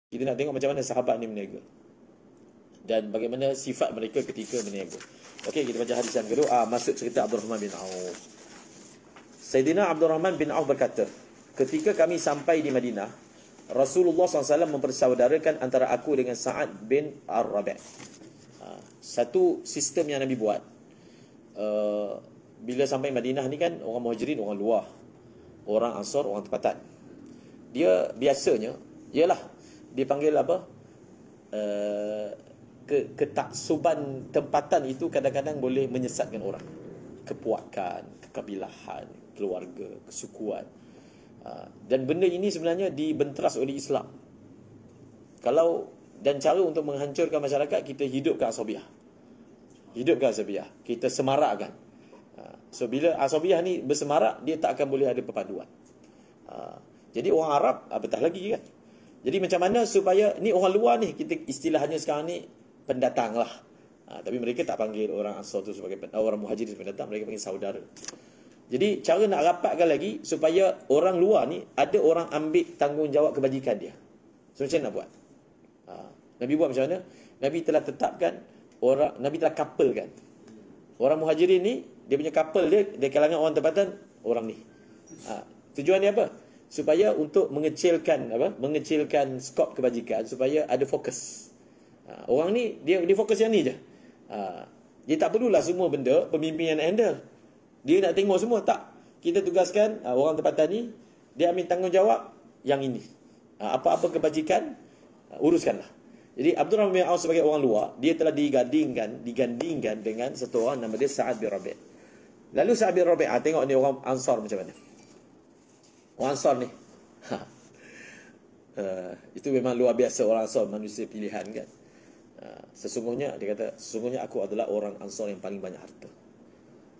Kita nak tengok macam mana sahabat ni berniaga dan bagaimana sifat mereka ketika berniaga. Okey, kita baca hadis yang kedua. Masuk cerita Abdul Rahman bin Auf. Sayyidina Abdul Rahman bin Auf berkata, ketika kami sampai di Madinah, Rasulullah SAW mempersaudarakan antara aku dengan Sa'ad bin Ar-Rabi'. Satu sistem yang Nabi buat, bila sampai Madinah ni kan, orang Muhajirin, orang luar, orang Ansar, orang tempatan. Dia biasanya, ialah dia panggil apa? Ketaksuban tempatan itu kadang-kadang boleh menyesatkan orang. Kepuakan, kekabilahan, keluarga, kesukuan. Dan benda ini sebenarnya dibenteras oleh Islam. Dan cara untuk menghancurkan masyarakat, kita hidupkan asabiah. Kita semarakkan. So bila asabiah ni bersemarak, dia tak akan boleh ada perpaduan. Jadi orang Arab betah lagi kan. Jadi macam mana supaya ni orang luar ni, kita istilahnya sekarang ni pendatang lah. Tapi mereka tak panggil orang Ansar tu sebagai orang Muhajir sebagai pendatang, mereka panggil saudara. Jadi cara nak rapatkan lagi supaya orang luar ni ada orang ambil tanggungjawab kebajikan dia. So macam mana nak buat? Nabi buat macam mana? Nabi telah tetapkan Nabi telah couplekan orang Muhajirin ni, dia punya couple dia kalangan orang tempatan, orang ni. Tujuan dia apa? Supaya untuk mengecilkan skop kebajikan, supaya ada fokus. Orang ni dia fokus yang ni je. Dia tak perlulah semua benda pemimpin yang nak handle. Dia nak tengok semua, tak. Kita tugaskan orang tempatan ni, dia ambil tanggungjawab yang ini. Apa-apa kebajikan, uruskanlah. Jadi Abdul Rahman bin Auf sebagai orang luar, dia telah digandingkan dengan satu orang nama dia Sa'ad bin Rabi'. Lalu Sa'ad bin Rabi', tengok ni orang Ansar macam mana. Orang Ansar ni, itu memang luar biasa orang Ansar, manusia pilihan kan. Sesungguhnya, dia kata, sesungguhnya aku adalah orang Ansar yang paling banyak harta.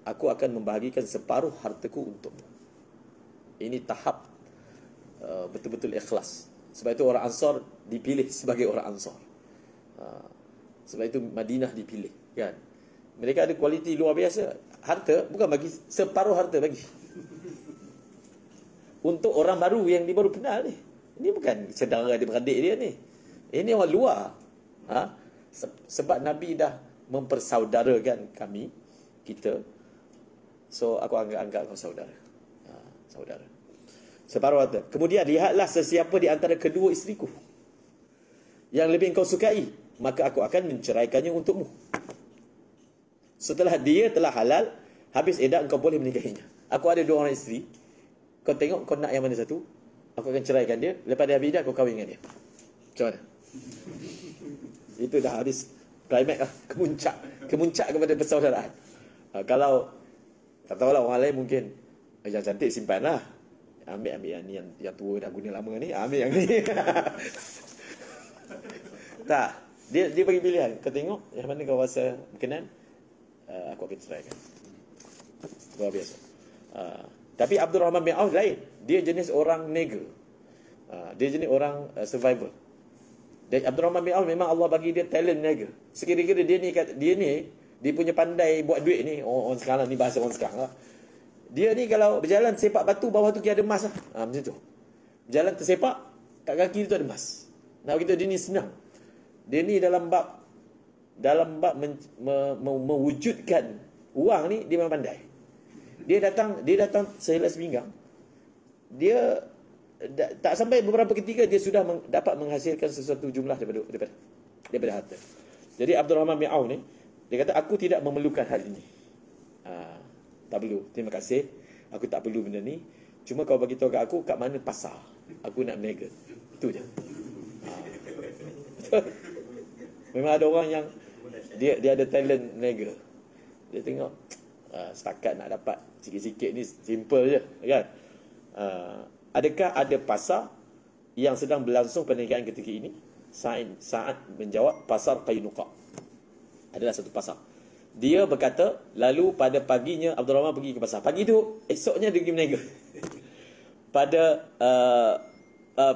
Aku akan membahagikan separuh hartaku untukmu. Ini tahap betul-betul ikhlas. Sebab itu orang Ansar dipilih sebagai orang Ansar. Sebab itu Madinah dipilih kan. Mereka ada kualiti luar biasa. Harta bukan bagi, separuh harta bagi untuk orang baru yang dia baru kenal ni. Ini bukan saudara adik-beradik dia ni. Ini orang luar. Sebab Nabi dah mempersaudarakan kita. So aku anggap kau saudara. Saudara. Separuh harta. Kemudian lihatlah sesiapa di antara kedua isteriku yang lebih kau sukai, maka aku akan menceraikannya untukmu. Setelah dia telah halal, habis iddah, engkau boleh menikahinya. Aku ada 2 orang isteri. Kau tengok kau nak yang mana satu, aku akan ceraikan dia. Lepas dia habis iddah, kau kahwin dengan dia. Macam mana? Itu dah habis climax lah. Kemuncak kepada persaudaraan. Kalau tak tahulah orang lain mungkin yang cantik simpan lah. Ambil yang ni, yang tua dah guna lama ni, ambil yang ni. Tak, dia bagi pilihan. Kau tengok yang mana kau rasa berkenan, aku akan ceraikan. Luar biasa. Tapi Abdul Rahman bin Auf lain. Dia jenis orang niaga. Dia jenis orang survivor. Dan Abdul Rahman bin Auf memang Allah bagi dia talent niaga. Sekira-kira dia dia punya pandai buat duit ni, orang sekarang ni, bahasa orang sekarang lah. Dia ni kalau berjalan sepak batu, bawah tu kira ada emas lah. Macam tu. Berjalan tersepak, kat kaki tu ada emas. Nak begitu, dia ni senang. Dia ni dalam bab mewujudkan uang ni, dia memang pandai. Dia datang sehelai sepinggang. Dia tak sampai beberapa ketika, dia sudah dapat menghasilkan sesuatu jumlah daripada harta. Jadi Abdul Rahman bin Auf ni, dia kata, aku tidak memerlukan hal ini. Tak perlu, terima kasih, aku tak perlu benda ni. Cuma kau bagi tahu kat aku kat mana pasar aku nak berniaga. Itu je. Memang ada orang yang dia ada talent berniaga. Dia tengok setakat nak dapat sikit-sikit ni simple je kan. Adakah ada pasar yang sedang berlangsung perniagaan ketika ini? Sa'ad menjawab, pasar Qainuqa adalah satu pasar. Dia berkata, lalu pada paginya Abdul Rahman pergi ke pasar. Pagi tu, esoknya dia pergi berniaga. Pada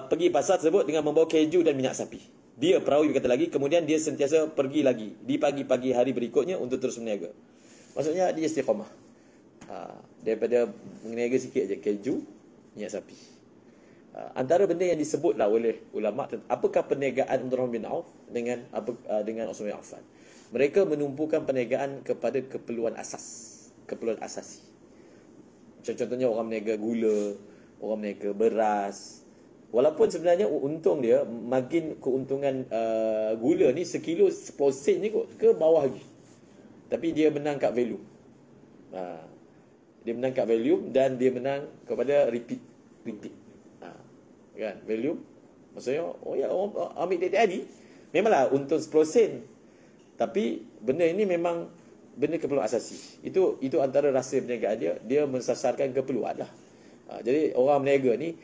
pergi pasar tersebut dengan membawa keju dan minyak sapi. Dia, perawi berkata lagi, kemudian dia sentiasa pergi lagi di pagi-pagi hari berikutnya untuk terus berniaga. Maksudnya dia istiqamah. Daripada berniaga sikit je, keju, minyak sapi. Antara benda yang disebutlah oleh ulama, apakah perniagaan Abdurrahman bin Auf dengan Utsman bin Affan. Mereka menumpukan perniagaan kepada keperluan asasi. Contohnya orang berniaga gula, orang berniaga beras. Walaupun sebenarnya untung dia, makin keuntungan gula ni sekilo 10 sen je kot, ke bawah lagi. Tapi dia menang kat value. Dia menang kat value dan dia menang kepada repeat. Kan, value. Maksudnya, orang ambil tiap hari. Memanglah untung 10 sen. Tapi benda ini memang benda keperluan asasi. Itu antara rasa perniagaan dia. Dia mensasarkan keperluan lah. Jadi orang berniaga ni,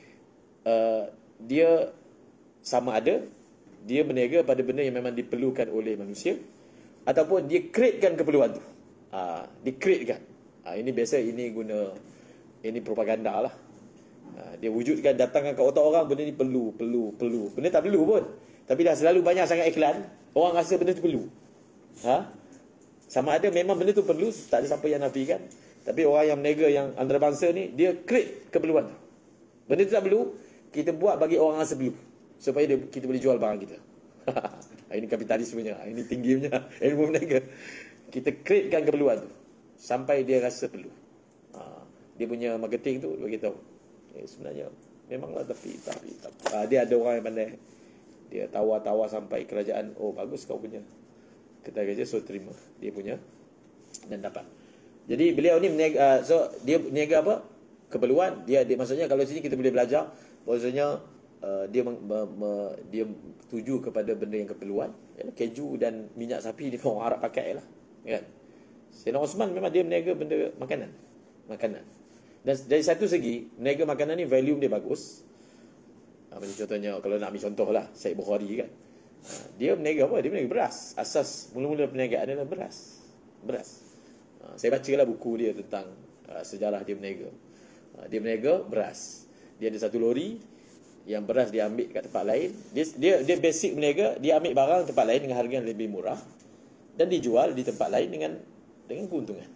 dia sama ada dia berniaga pada benda yang memang diperlukan oleh manusia, ataupun dia createkan keperluan tu. Dia createkan. Ini biasa ini propaganda lah. Dia wujudkan, datangkan ke otak orang benda ni perlu. Benda tak perlu pun, tapi dah selalu banyak sangat iklan, orang rasa benda tu perlu. Sama ada memang benda tu perlu, tak ada siapa yang nafikan. Tapi orang yang berniaga yang antarabangsa ni, dia create keperluan tu. Benda tu tak perlu, kita buat bagi orang rasa perlu, supaya kita boleh jual barang kita. Ini kapitalismenya, ini tingginya ilmu berniaga. Kita createkan keperluan tu sampai dia rasa perlu. Dia punya marketing tu bagi tahu. Sebenarnya memanglah tapi dia ada orang yang pandai. Dia tawar sampai kerajaan, oh bagus kau punya kedai kerja, so terima dia punya dan dapat. Jadi beliau ni berniaga, so dia berniaga apa? Keperluan. Dia maksudnya kalau sini kita boleh belajar maksudnya dia tuju kepada benda yang keperluan. Keju dan minyak sapi ni orang Arab pakai lah, kan. Sayyidina Osman memang dia berniaga benda makanan. Dan dari satu segi, berniaga makanan ni value dia bagus. Macam contohnya, kalau nak ambil contoh lah, Syed Bukhari kan. Dia berniaga apa? Dia berniaga beras. Asas mula-mula perniagaan adalah beras. Saya baca lah buku dia tentang sejarah dia berniaga. Dia berniaga beras. Dia ada satu lori yang beras dia ambil kat tempat lain. Dia basic berniaga, dia ambil barang tempat lain dengan harga yang lebih murah dan dijual di tempat lain dengan keuntungan.